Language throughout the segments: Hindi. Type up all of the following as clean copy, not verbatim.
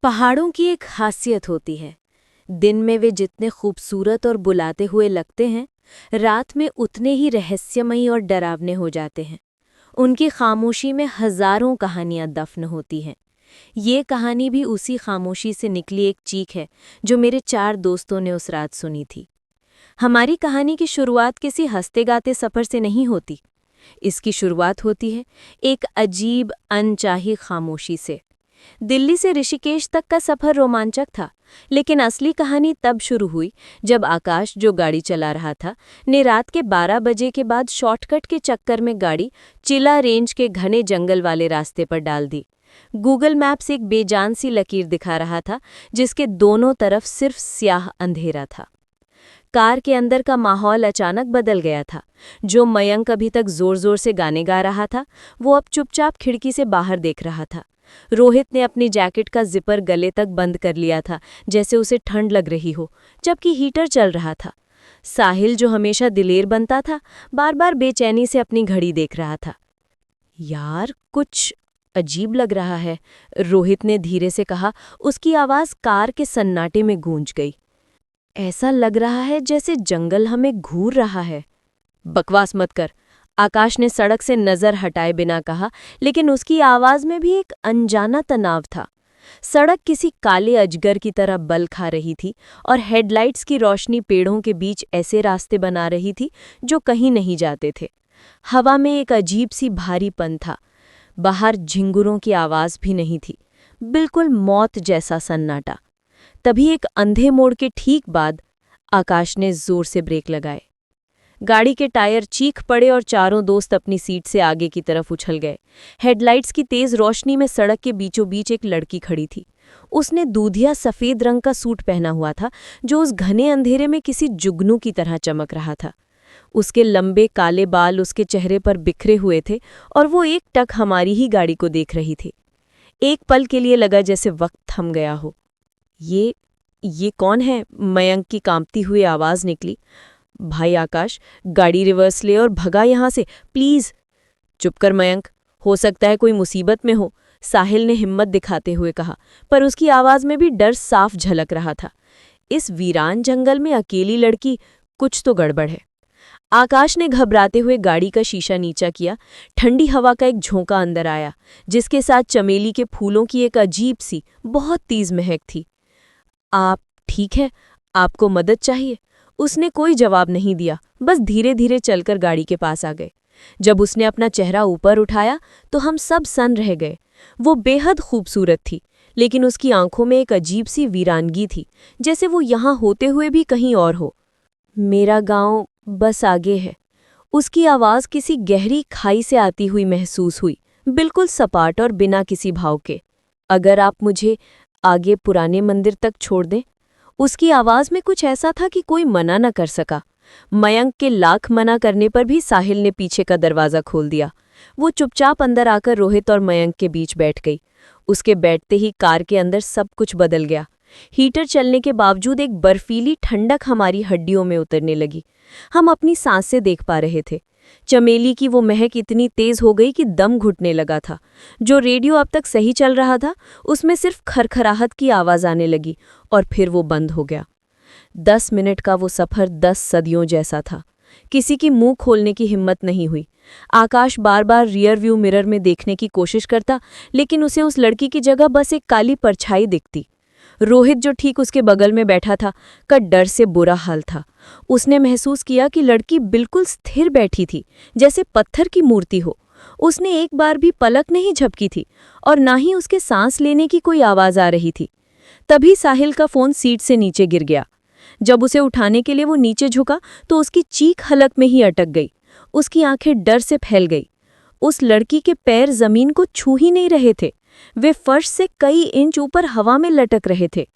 पहाड़ों की एक खासियत होती है। दिन में वे जितने खूबसूरत और बुलाते हुए लगते हैं, रात में उतने ही रहस्यमयी और डरावने हो जाते हैं। उनकी खामोशी में हजारों कहानियां दफन होती हैं। ये कहानी भी उसी खामोशी से निकली एक चीख है जो मेरे 4 दोस्तों ने उस रात सुनी थी। हमारी कहानी की शुरुआत किसी हंसते गाते सफ़र से नहीं होती। इसकी शुरुआत होती है एक अजीब अनचाही खामोशी से। दिल्ली से ऋषिकेश तक का सफ़र रोमांचक था, लेकिन असली कहानी तब शुरू हुई जब आकाश, जो गाड़ी चला रहा था, ने रात के 12 बजे के बाद शॉर्टकट के चक्कर में गाड़ी चिला रेंज के घने जंगल वाले रास्ते पर डाल दी। गूगल मैप्स एक बेजान सी लकीर दिखा रहा था जिसके दोनों तरफ सिर्फ स्याह अंधेरा था। कार के अंदर का माहौल अचानक बदल गया था। जो मयंक अभी तक जोर जोर से गाने गा रहा था, वो अब चुपचाप खिड़की से बाहर देख रहा था। रोहित ने अपनी जैकेट का जिपर गले तक बंद कर लिया था, जैसे उसे ठंड लग रही हो, जबकि हीटर चल रहा था। साहिल, जो हमेशा दिलेर बनता था, बार बार बेचैनी से अपनी घड़ी देख रहा था। यार, कुछ अजीब लग रहा है, रोहित ने धीरे से कहा। उसकी आवाज़ कार के सन्नाटे में गूंज गई। ऐसा लग रहा है जैसे जंगल हमें घूर रहा है। बकवास मत कर, आकाश ने सड़क से नजर हटाए बिना कहा, लेकिन उसकी आवाज में भी एक अनजाना तनाव था। सड़क किसी काले अजगर की तरह बल खा रही थी और हेडलाइट्स की रोशनी पेड़ों के बीच ऐसे रास्ते बना रही थी जो कहीं नहीं जाते थे। हवा में एक अजीब सी भारीपन था। बाहर झिंगुरों की आवाज भी नहीं थी, बिल्कुल मौत जैसा सन्नाटा। तभी एक अंधे मोड़ के ठीक बाद आकाश ने जोर से ब्रेक लगाए। गाड़ी के टायर चीख पड़े और चारों दोस्त अपनी सीट से आगे की तरफ उछल गए। हेडलाइट्स की तेज रोशनी में सड़क के बीचों बीच एक लड़की खड़ी थी। उसने दूधिया सफ़ेद रंग का सूट पहना हुआ था जो उस घने अंधेरे में किसी जुगनू की तरह चमक रहा था। उसके लंबे काले बाल उसके चेहरे पर बिखरे हुए थे और वो एक टक हमारी ही गाड़ी को देख रही थी। एक पल के लिए लगा जैसे वक्त थम गया हो। ये कौन है? मयंक की कांपती हुई आवाज़ निकली। भाई आकाश, गाड़ी रिवर्स ले और भगा यहाँ से, प्लीज़। चुप कर मयंक, हो सकता है कोई मुसीबत में हो, साहिल ने हिम्मत दिखाते हुए कहा, पर उसकी आवाज़ में भी डर साफ झलक रहा था। इस वीरान जंगल में अकेली लड़की, कुछ तो गड़बड़ है। आकाश ने घबराते हुए गाड़ी का शीशा नीचा किया। ठंडी हवा का एक झोंका अंदर आया, जिसके साथ चमेली के फूलों की एक अजीब सी, बहुत तेज महक थी। आप ठीक है? आपको मदद चाहिए? उसने कोई जवाब नहीं दिया, बस धीरे धीरे चलकर गाड़ी के पास आ गए। जब उसने अपना चेहरा ऊपर उठाया तो हम सब सन रह गए। वो बेहद खूबसूरत थी, लेकिन उसकी आंखों में एक अजीब सी वीरानगी थी, जैसे वो यहाँ होते हुए भी कहीं और हो। मेरा गांव बस आगे है। उसकी आवाज़ किसी गहरी खाई से आती हुई महसूस हुई, बिल्कुल सपाट और बिना किसी भाव के। अगर आप मुझे आगे पुराने मंदिर तक छोड़ दें। उसकी आवाज़ में कुछ ऐसा था कि कोई मना न कर सका। मयंक के लाख मना करने पर भी साहिल ने पीछे का दरवाज़ा खोल दिया। वो चुपचाप अंदर आकर रोहित और मयंक के बीच बैठ गई। उसके बैठते ही कार के अंदर सब कुछ बदल गया। हीटर चलने के बावजूद एक बर्फीली ठंडक हमारी हड्डियों में उतरने लगी। हम अपनी सांसें देख पा रहे थे। चमेली की वो महक इतनी तेज हो गई कि दम घुटने लगा था। जो रेडियो अब तक सही चल रहा था, उसमें सिर्फ खरखराहट की आवाज़ आने लगी और फिर वो बंद हो गया। 10 मिनट का वो सफ़र 10 सदियों जैसा था। किसी की मुंह खोलने की हिम्मत नहीं हुई। आकाश बार बार रियर व्यू मिरर में देखने की कोशिश करता, लेकिन उसे उस लड़की की जगह बस एक काली परछाई दिखती। रोहित, जो ठीक उसके बगल में बैठा था, का डर से बुरा हाल था। उसने महसूस किया कि लड़की बिल्कुल स्थिर बैठी थी, जैसे पत्थर की मूर्ति हो। उसने एक बार भी पलक नहीं झपकी थी और ना ही उसके सांस लेने की कोई आवाज़ आ रही थी। तभी साहिल का फ़ोन सीट से नीचे गिर गया। जब उसे उठाने के लिए वो नीचे झुका तो उसकी चीख हलक में ही अटक गई। उसकी आंखें डर से फैल गई। उस लड़की के पैर ज़मीन को छू ही नहीं रहे थे। वे फर्श से कई इंच ऊपर हवा में लटक रहे थे।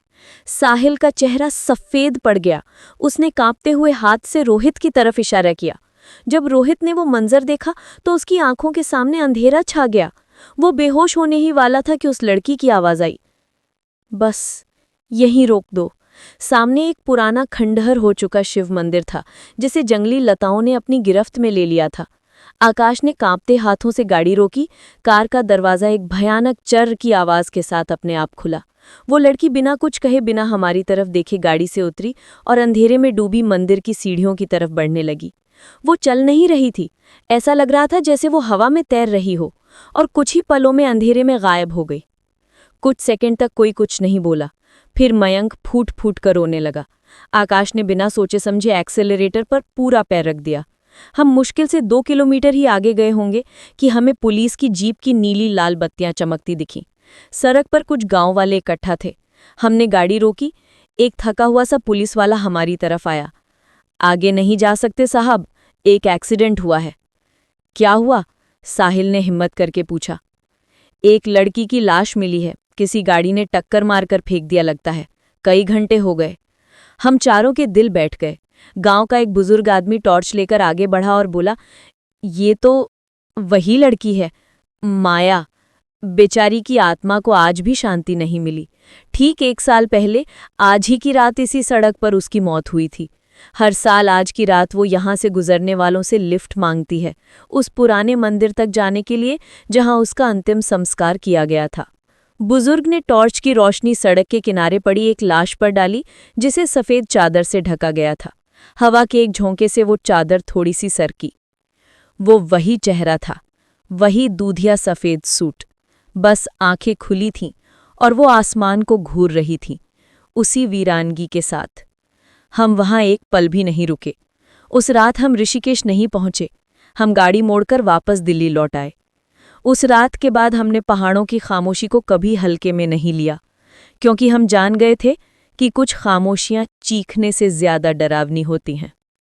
साहिल का चेहरा सफ़ेद पड़ गया। उसने कांपते हुए हाथ से रोहित की तरफ इशारा किया। जब रोहित ने वो मंजर देखा तो उसकी आंखों के सामने अंधेरा छा गया। वो बेहोश होने ही वाला था कि उस लड़की की आवाज़ आई, बस यहीं रोक दो। सामने एक पुराना खंडहर हो चुका शिव मंदिर था, जिसे जंगली लताओं ने अपनी गिरफ्त में ले लिया था। आकाश ने कांपते हाथों से गाड़ी रोकी। कार का दरवाज़ा एक भयानक चर्र की आवाज़ के साथ अपने आप खुला। वो लड़की बिना कुछ कहे बिना हमारी तरफ देखे गाड़ी से उतरी और अंधेरे में डूबी मंदिर की सीढ़ियों की तरफ बढ़ने लगी। वो चल नहीं रही थी, ऐसा लग रहा था जैसे वो हवा में तैर रही हो, और कुछ ही पलों में अंधेरे में गायब हो गई। कुछ सेकंड तक कोई कुछ नहीं बोला, फिर मयंक फूट फूट कर रोने लगा। आकाश ने बिना सोचे समझे एक्सेलरेटर पर पूरा पैर रख दिया। हम मुश्किल से 2 किलोमीटर ही आगे गए होंगे कि हमें पुलिस की जीप की नीली लाल बत्तियां चमकती दिखीं। सड़क पर कुछ गांव वाले इकट्ठा थे। हमने गाड़ी रोकी। एक थका हुआ सा पुलिस वाला हमारी तरफ आया। आगे नहीं जा सकते साहब, एक एक्सीडेंट हुआ है। क्या हुआ? साहिल ने हिम्मत करके पूछा। एक लड़की की लाश मिली है, किसी गाड़ी ने टक्कर मारकर फेंक दिया लगता है। कई घंटे हो गए। हम चारों के दिल बैठ गए। गांव का एक बुजुर्ग आदमी टॉर्च लेकर आगे बढ़ा और बोला, ये तो वही लड़की है, माया। बेचारी की आत्मा को आज भी शांति नहीं मिली। ठीक 1 साल पहले आज ही की रात इसी सड़क पर उसकी मौत हुई थी। हर साल आज की रात वो यहाँ से गुजरने वालों से लिफ्ट मांगती है, उस पुराने मंदिर तक जाने के लिए जहाँ उसका अंतिम संस्कार किया गया था। बुजुर्ग ने टॉर्च की रोशनी सड़क के किनारे पड़ी एक लाश पर डाली, जिसे सफ़ेद चादर से ढका गया था। हवा के एक झोंके से वो चादर थोड़ी सी सरकी। वो वही चेहरा था, वही दूधिया सफ़ेद सूट, बस आंखें खुली थीं और वो आसमान को घूर रही थीं, उसी वीरानगी के साथ। हम वहाँ एक पल भी नहीं रुके। उस रात हम ऋषिकेश नहीं पहुँचे, हम गाड़ी मोड़कर वापस दिल्ली लौट आए। उस रात के बाद हमने पहाड़ों की खामोशी को कभी हल्के में नहीं लिया, क्योंकि हम जान गए थे कि कुछ खामोशियाँ चीखने से ज़्यादा डरावनी होती हैं।